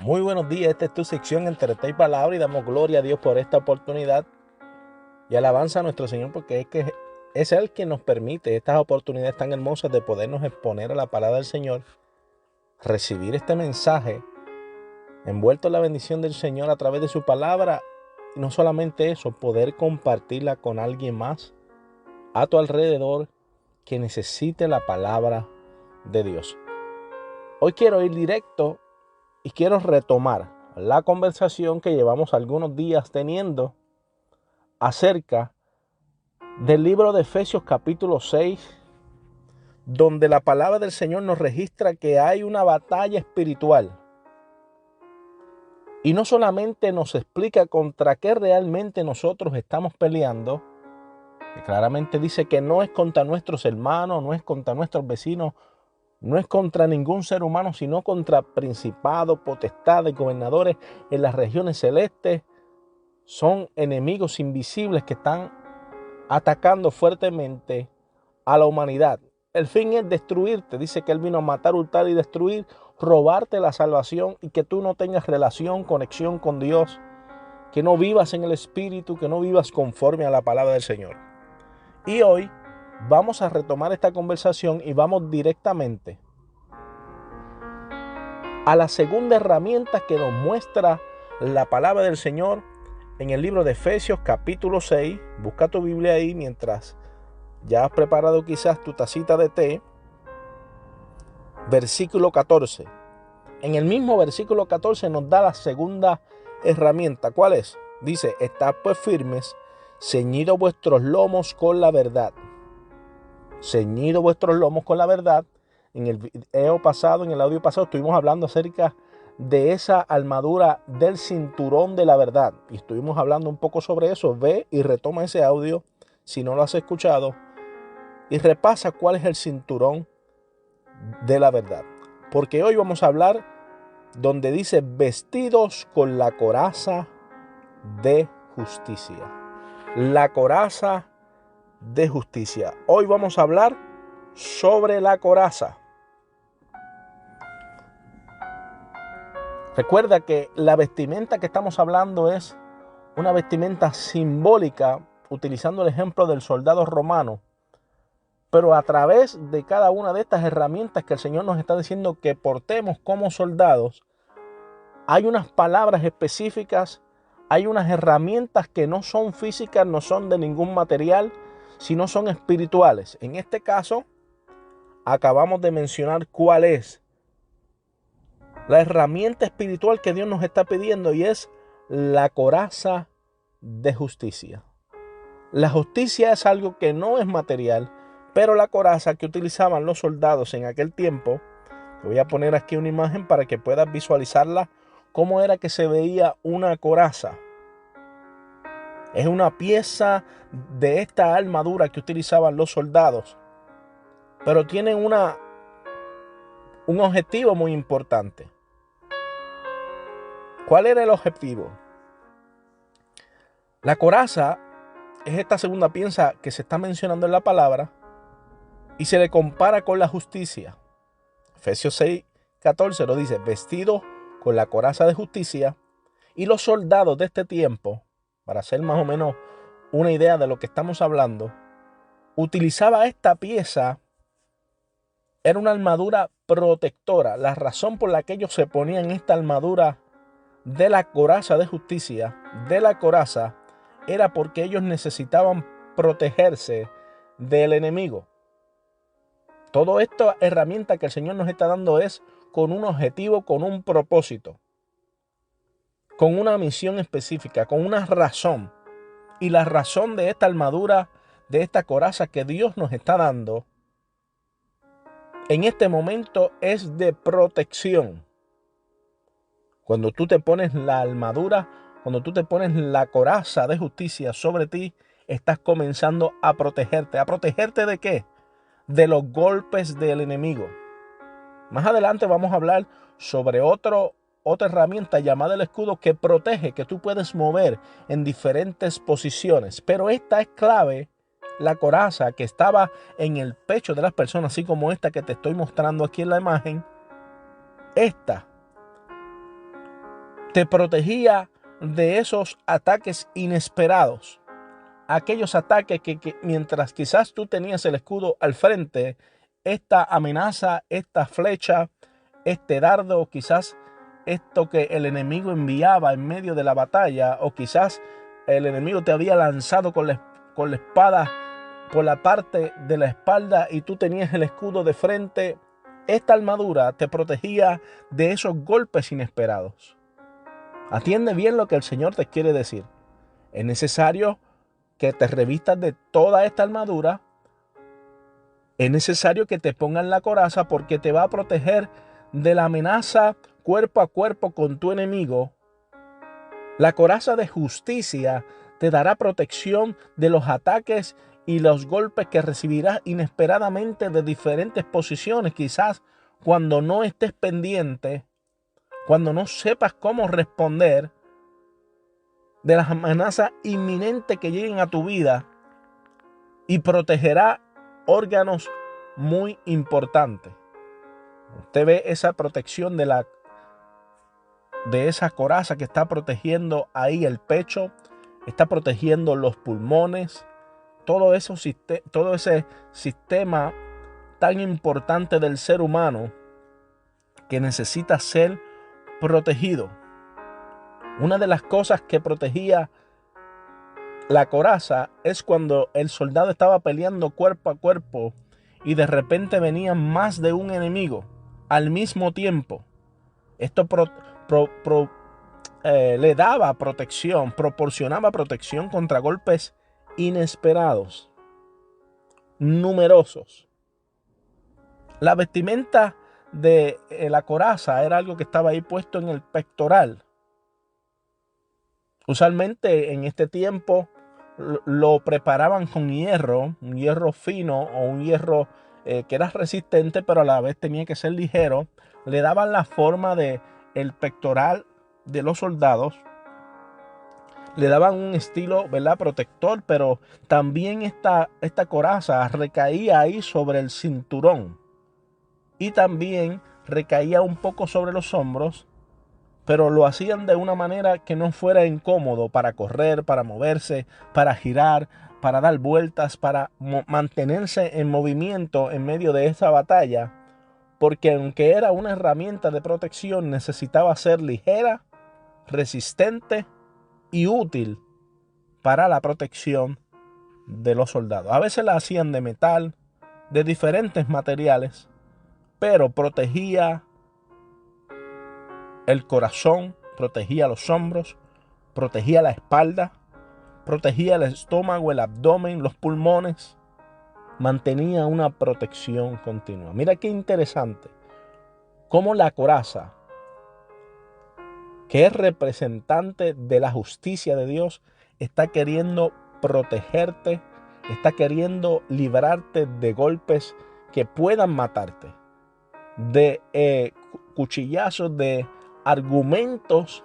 Muy buenos días, esta es tu sección entre té y palabra y damos gloria a Dios por esta oportunidad y alabanza a nuestro Señor porque es Él quien nos permite estas oportunidades tan hermosas de podernos exponer a la palabra del Señor, recibir este mensaje envuelto en la bendición del Señor a través de su palabra y no solamente eso, poder compartirla con alguien más a tu alrededor que necesite la palabra de Dios. Hoy quiero ir directo y quiero retomar la conversación que llevamos algunos días teniendo acerca del libro de Efesios capítulo 6, donde la palabra del Señor nos registra que hay una batalla espiritual. Y no solamente nos explica contra qué realmente nosotros estamos peleando, que claramente dice que no es contra nuestros hermanos, no es contra nuestros vecinos, no es contra ningún ser humano, sino contra principados, potestades, gobernadores en las regiones celestes. Son enemigos invisibles que están atacando fuertemente a la humanidad. El fin es destruirte. Dice que Él vino a matar, hurtar y destruir, robarte la salvación y que tú no tengas relación, conexión con Dios, que no vivas en el Espíritu, que no vivas conforme a la palabra del Señor. Y hoy vamos a retomar esta conversación y vamos directamente a la segunda herramienta que nos muestra la palabra del Señor en el libro de Efesios capítulo 6. Busca tu Biblia ahí mientras ya has preparado quizás tu tacita de té. Versículo 14. En el mismo versículo 14 nos da la segunda herramienta. ¿Cuál es? Dice, estad pues firmes, ceñidos vuestros lomos con la verdad. Ceñidos vuestros lomos con la verdad. En el video pasado, en el audio pasado, estuvimos hablando acerca de esa armadura del cinturón de la verdad. Y estuvimos hablando un poco sobre eso. Ve y retoma ese audio si no lo has escuchado. Y repasa cuál es el cinturón de la verdad. Porque hoy vamos a hablar donde dice vestidos con la coraza de justicia. La coraza de justicia. Hoy vamos a hablar sobre la coraza. Recuerda que la vestimenta que estamos hablando es una vestimenta simbólica, utilizando el ejemplo del soldado romano. Pero a través de cada una de estas herramientas que el Señor nos está diciendo que portemos como soldados, hay unas palabras específicas, hay unas herramientas que no son físicas, no son de ningún material, sino son espirituales. En este caso, acabamos de mencionar cuál es la herramienta espiritual que Dios nos está pidiendo y es la coraza de justicia. La justicia es algo que no es material, pero la coraza que utilizaban los soldados en aquel tiempo, te voy a poner aquí una imagen para que puedas visualizarla, cómo era que se veía una coraza. Es una pieza de esta armadura que utilizaban los soldados, pero tienen un objetivo muy importante. ¿Cuál era el objetivo? La coraza es esta segunda pieza que se está mencionando en la palabra y se le compara con la justicia. Efesios 6, 14 lo dice, vestido con la coraza de justicia. Y los soldados de este tiempo, para hacer más o menos una idea de lo que estamos hablando, utilizaba esta pieza, era una armadura protectora. La razón por la que ellos se ponían esta armadura de la coraza de justicia, de la coraza, era porque ellos necesitaban protegerse del enemigo. Toda esta herramienta que el Señor nos está dando es con un objetivo, con un propósito, con una misión específica, con una razón. Y la razón de esta armadura, de esta coraza que Dios nos está dando en este momento es de protección. Cuando tú te pones la armadura, cuando tú te pones la coraza de justicia sobre ti, estás comenzando a protegerte. ¿A protegerte de qué? De los golpes del enemigo. Más adelante vamos a hablar sobre otra herramienta llamada el escudo que protege, que tú puedes mover en diferentes posiciones. Pero esta es clave, la coraza que estaba en el pecho de las personas, así como esta que te estoy mostrando aquí en la imagen. Esta te protegía de esos ataques inesperados. Aquellos ataques que mientras quizás tú tenías el escudo al frente, esta amenaza, esta flecha, este dardo, quizás esto que el enemigo enviaba en medio de la batalla, o quizás el enemigo te había lanzado con la espada por la parte de la espalda y tú tenías el escudo de frente. Esta armadura te protegía de esos golpes inesperados. Atiende bien lo que el Señor te quiere decir. Es necesario que te revistas de toda esta armadura. Es necesario que te pongan la coraza, porque te va a proteger de la amenaza cuerpo a cuerpo con tu enemigo. La coraza de justicia te dará protección de los ataques y los golpes que recibirás inesperadamente de diferentes posiciones, quizás cuando no estés pendiente, cuando no sepas cómo responder de las amenazas inminentes que lleguen a tu vida, y protegerá órganos muy importantes. Usted ve esa protección de esa coraza que está protegiendo ahí el pecho, está protegiendo los pulmones, todo ese sistema tan importante del ser humano que necesita ser protegido. Una de las cosas que protegía la coraza es cuando el soldado estaba peleando cuerpo a cuerpo y de repente venían más de un enemigo al mismo tiempo. Esto le daba protección, proporcionaba protección contra golpes inesperados, numerosos. La vestimenta de la coraza era algo que estaba ahí puesto en el pectoral. Usualmente en este tiempo lo preparaban con hierro, un hierro fino o un hierro que era resistente, pero a la vez tenía que ser ligero. Le daban la forma de el pectoral de los soldados. Le daban un estilo, ¿verdad?, protector, pero también esta coraza recaía ahí sobre el cinturón y también recaía un poco sobre los hombros, pero lo hacían de una manera que no fuera incómodo para correr, para moverse, para girar, para dar vueltas, para mantenerse en movimiento en medio de esa batalla, porque aunque era una herramienta de protección, necesitaba ser ligera, resistente y útil para la protección de los soldados. A veces la hacían de metal, de diferentes materiales, pero protegía el corazón, protegía los hombros, protegía la espalda, protegía el estómago, el abdomen, los pulmones. Mantenía una protección continua. Mira qué interesante cómo la coraza, que es representante de la justicia de Dios, está queriendo protegerte, está queriendo librarte de golpes que puedan matarte, de cuchillazos, de argumentos,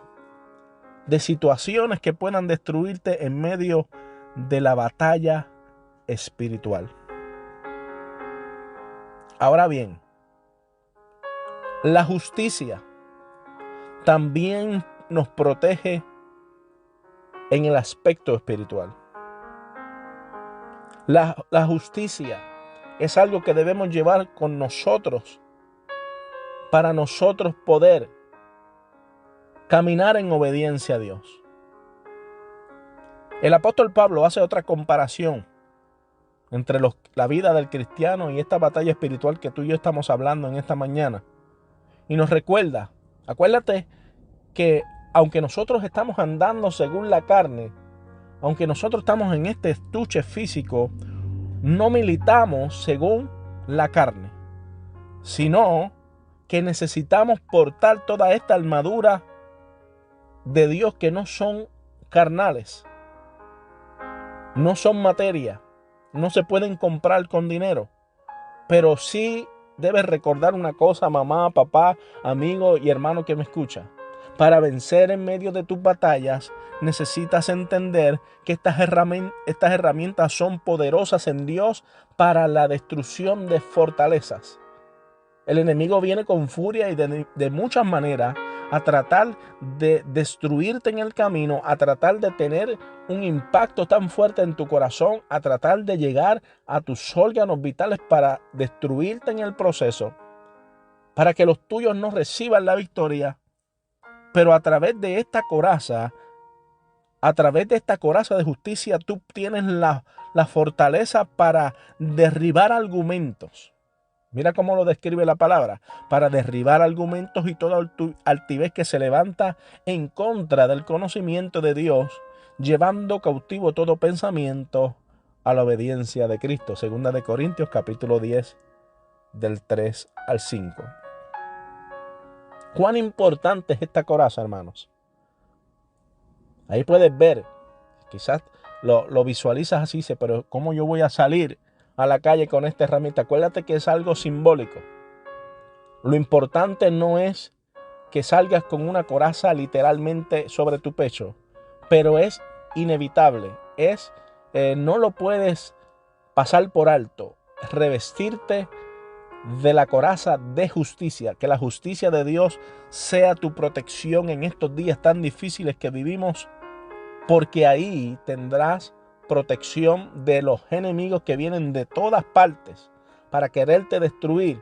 de situaciones que puedan destruirte en medio de la batalla espiritual. Ahora bien, la justicia también nos protege en el aspecto espiritual. La justicia es algo que debemos llevar con nosotros para nosotros poder caminar en obediencia a Dios. El apóstol Pablo hace otra comparación entre la vida del cristiano y esta batalla espiritual que tú y yo estamos hablando en esta mañana. Y nos recuerda, acuérdate que aunque nosotros estamos andando según la carne, aunque nosotros estamos en este estuche físico, no militamos según la carne, sino que necesitamos portar toda esta armadura de Dios, que no son carnales, no son materia, no se pueden comprar con dinero. Pero sí debes recordar una cosa, mamá, papá, amigo y hermano que me escucha. Para vencer en medio de tus batallas, necesitas entender que estas herramientas son poderosas en Dios para la destrucción de fortalezas. El enemigo viene con furia y de muchas maneras a tratar de destruirte en el camino, a tratar de tener un impacto tan fuerte en tu corazón, a tratar de llegar a tus órganos vitales para destruirte en el proceso, para que los tuyos no reciban la victoria. Pero a través de esta coraza de justicia, tú tienes la fortaleza para derribar argumentos. Mira cómo lo describe la palabra: para derribar argumentos y toda altivez que se levanta en contra del conocimiento de Dios, llevando cautivo todo pensamiento a la obediencia de Cristo. Segunda de Corintios capítulo 10, del 3 al 5. ¿Cuán importante es esta coraza, hermanos? Ahí puedes ver, quizás lo visualizas así, pero ¿cómo yo voy a salir a la calle con esta herramienta? Acuérdate que es algo simbólico. Lo importante no es que salgas con una coraza literalmente sobre tu pecho, pero es inevitable, no lo puedes pasar por alto, revestirte de la coraza de justicia, que la justicia de Dios sea tu protección en estos días tan difíciles que vivimos, porque ahí tendrás protección de los enemigos que vienen de todas partes para quererte destruir.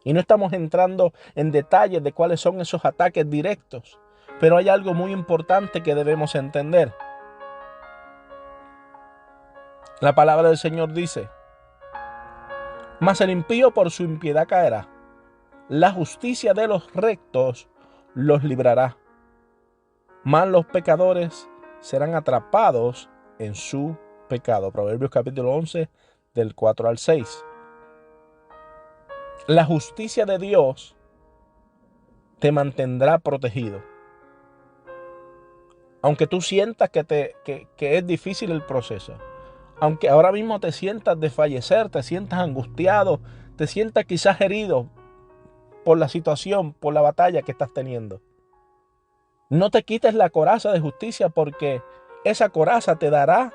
Y no estamos entrando en detalles de cuáles son esos ataques directos, pero hay algo muy importante que debemos entender. La palabra del Señor dice: mas el impío por su impiedad caerá, la justicia de los rectos los librará, mas los pecadores serán atrapados en su pecado. Proverbios capítulo 11, del 4 al 6. La justicia de Dios te mantendrá protegido. Aunque tú sientas que es difícil el proceso, aunque ahora mismo te sientas desfallecer, te sientas angustiado, te sientas quizás herido por la situación, por la batalla que estás teniendo, no te quites la coraza de justicia, porque esa coraza te dará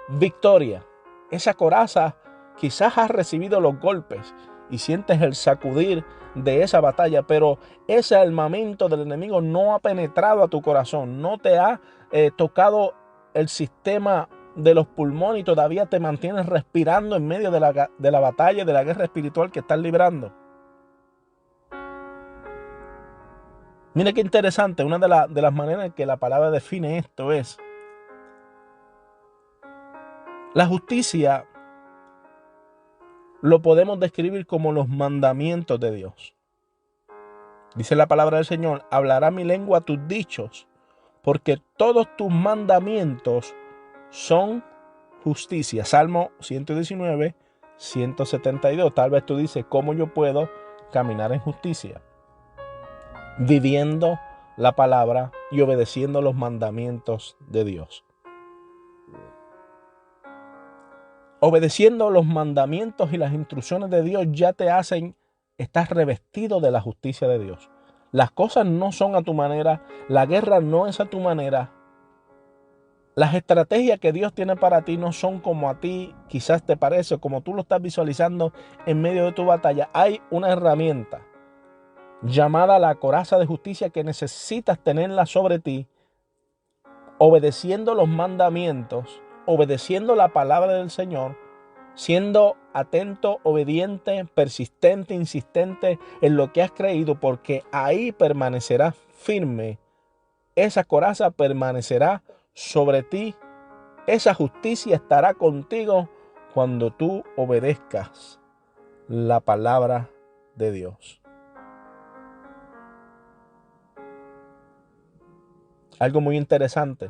victoria. Esa coraza, quizás has recibido los golpes y sientes el sacudir de esa batalla, pero ese armamento del enemigo no ha penetrado a tu corazón, no te ha tocado el sistema de los pulmones y todavía te mantienes respirando en medio de la batalla, de la guerra espiritual que estás librando. Mira qué interesante, una de las maneras en que la palabra define esto es: la justicia lo podemos describir como los mandamientos de Dios. Dice la palabra del Señor: hablará mi lengua tus dichos, porque todos tus mandamientos son justicia. Salmo 119, 172. Tal vez tú dices: ¿cómo yo puedo caminar en justicia? Viviendo la palabra y obedeciendo los mandamientos de Dios. Obedeciendo los mandamientos y las instrucciones de Dios ya te hacen estar revestido de la justicia de Dios. Las cosas no son a tu manera, la guerra no es a tu manera. Las estrategias que Dios tiene para ti no son como a ti quizás te parece, como tú lo estás visualizando en medio de tu batalla. Hay una herramienta llamada la coraza de justicia que necesitas tenerla sobre ti, obedeciendo los mandamientos, obedeciendo la palabra del Señor, siendo atento, obediente, persistente, insistente en lo que has creído, porque ahí permanecerá firme. Esa coraza permanecerá sobre ti. Esa justicia estará contigo cuando tú obedezcas la palabra de Dios. Algo muy interesante: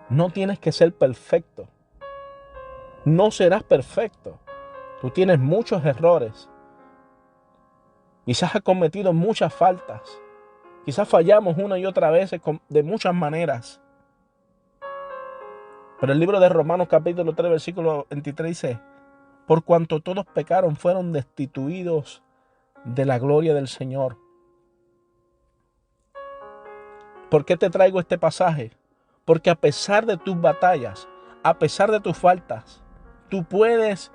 no tienes que ser perfecto. No serás perfecto. Tú tienes muchos errores. Quizás has cometido muchas faltas. Quizás fallamos una y otra vez de muchas maneras. Pero el libro de Romanos capítulo 3, versículo 23 dice: por cuanto todos pecaron, fueron destituidos de la gloria del Señor. ¿Por qué te traigo este pasaje? Porque a pesar de tus batallas, a pesar de tus faltas, tú puedes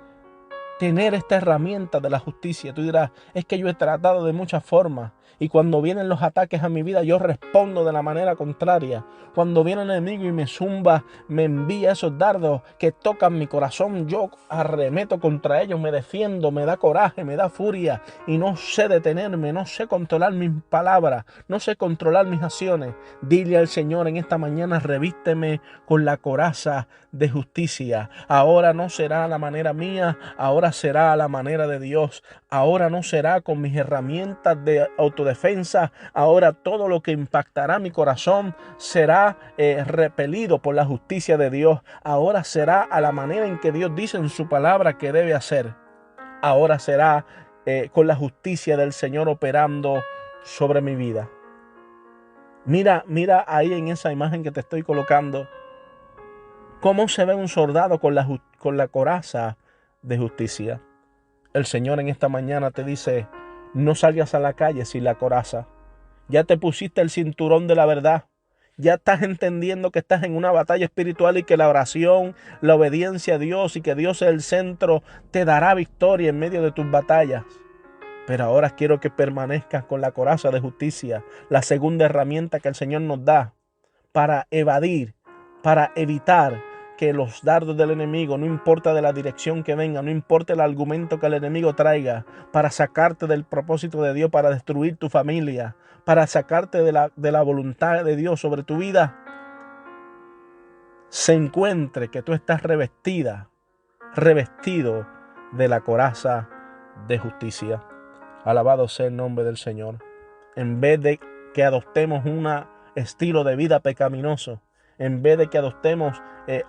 tener esta herramienta de la justicia. Tú dirás: es que yo he tratado de muchas formas, Y cuando vienen los ataques a mi vida, yo respondo de la manera contraria. Cuando viene el enemigo y me zumba, me envía esos dardos que tocan mi corazón, yo arremeto contra ellos, me defiendo, me da coraje, me da furia y no sé detenerme, no sé controlar mis palabras, no sé controlar mis acciones. Dile al Señor en esta mañana: revísteme con la coraza de justicia. Ahora no será a la manera mía, ahora será a la manera de Dios. Ahora no será con mis herramientas de autodefensa. Ahora todo lo que impactará mi corazón será repelido por la justicia de Dios. Ahora será a la manera en que Dios dice en su palabra que debe hacer. Ahora será con la justicia del Señor operando sobre mi vida. Mira ahí en esa imagen que te estoy colocando, cómo se ve un soldado con la coraza de justicia. El Señor en esta mañana te dice: no salgas a la calle sin la coraza. Ya te pusiste el cinturón de la verdad. Ya estás entendiendo que estás en una batalla espiritual y que la oración, la obediencia a Dios y que Dios es el centro te dará victoria en medio de tus batallas. Pero ahora quiero que permanezcas con la coraza de justicia, la segunda herramienta que el Señor nos da para evadir, para evitar que los dardos del enemigo, no importa de la dirección que venga, no importa el argumento que el enemigo traiga, para sacarte del propósito de Dios, para destruir tu familia, para sacarte de la voluntad de Dios sobre tu vida, se encuentre que tú estás revestido de la coraza de justicia. Alabado sea el nombre del Señor. En vez de que adoptemos un estilo de vida pecaminoso, en vez de que adoptemos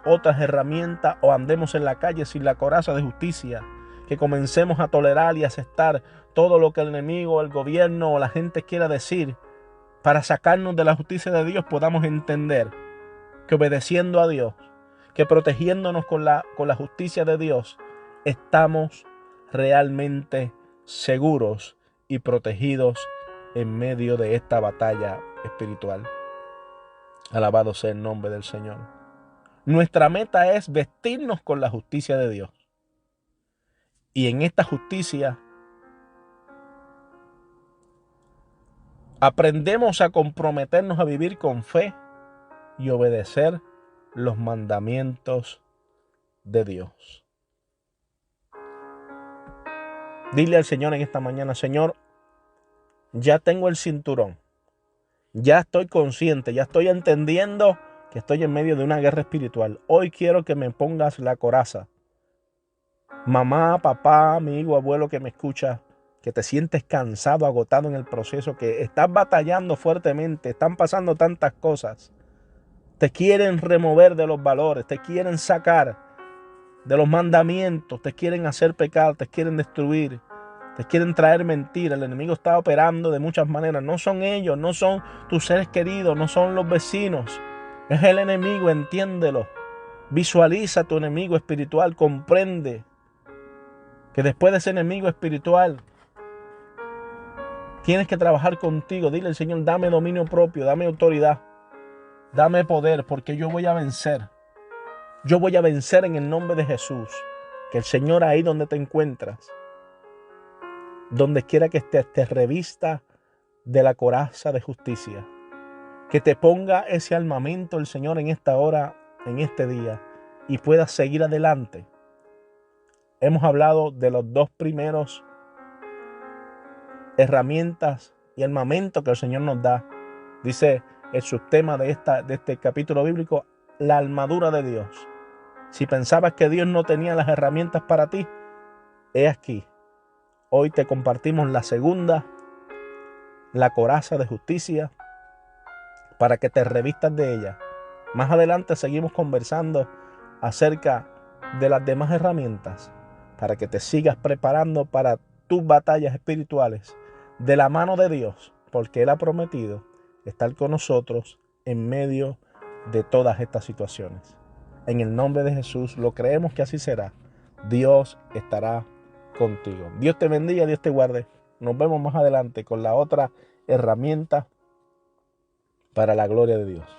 otras herramientas o andemos en la calle sin la coraza de justicia, que comencemos a tolerar y aceptar todo lo que el enemigo, el gobierno o la gente quiera decir para sacarnos de la justicia de Dios, podamos entender que obedeciendo a Dios, que protegiéndonos con la justicia de Dios, estamos realmente seguros y protegidos en medio de esta batalla espiritual. Alabado sea el nombre del Señor. Nuestra meta es vestirnos con la justicia de Dios. Y en esta justicia aprendemos a comprometernos a vivir con fe y obedecer los mandamientos de Dios. Dile al Señor en esta mañana: Señor, ya tengo el cinturón. Ya estoy consciente, ya estoy entendiendo que estoy en medio de una guerra espiritual. Hoy quiero que me pongas la coraza. Mamá, papá, amigo, abuelo que me escucha, que te sientes cansado, agotado en el proceso, que estás batallando fuertemente, están pasando tantas cosas. Te quieren remover de los valores, te quieren sacar de los mandamientos, te quieren hacer pecar, te quieren destruir. Te quieren traer mentira. El enemigo está operando de muchas maneras. No son ellos, no son tus seres queridos, no son los vecinos. Es el enemigo, entiéndelo. Visualiza tu enemigo espiritual, comprende que después de ese enemigo espiritual tienes que trabajar contigo. Dile al Señor: dame dominio propio, dame autoridad, dame poder, porque yo voy a vencer. Yo voy a vencer en el nombre de Jesús. Que el Señor, ahí donde te encuentras, donde quiera que estés, te revista de la coraza de justicia. Que te ponga ese armamento el Señor en esta hora, en este día, y puedas seguir adelante. Hemos hablado de los dos primeros herramientas y armamento que el Señor nos da. Dice el subtema de este capítulo bíblico: la armadura de Dios. Si pensabas que Dios no tenía las herramientas para ti, he aquí. Hoy te compartimos la segunda, la coraza de justicia, para que te revistas de ella. Más adelante seguimos conversando acerca de las demás herramientas, para que te sigas preparando para tus batallas espirituales de la mano de Dios, porque Él ha prometido estar con nosotros en medio de todas estas situaciones. En el nombre de Jesús lo creemos que así será. Dios estará contigo. Dios te bendiga, Dios te guarde. Nos vemos más adelante con la otra herramienta para la gloria de Dios.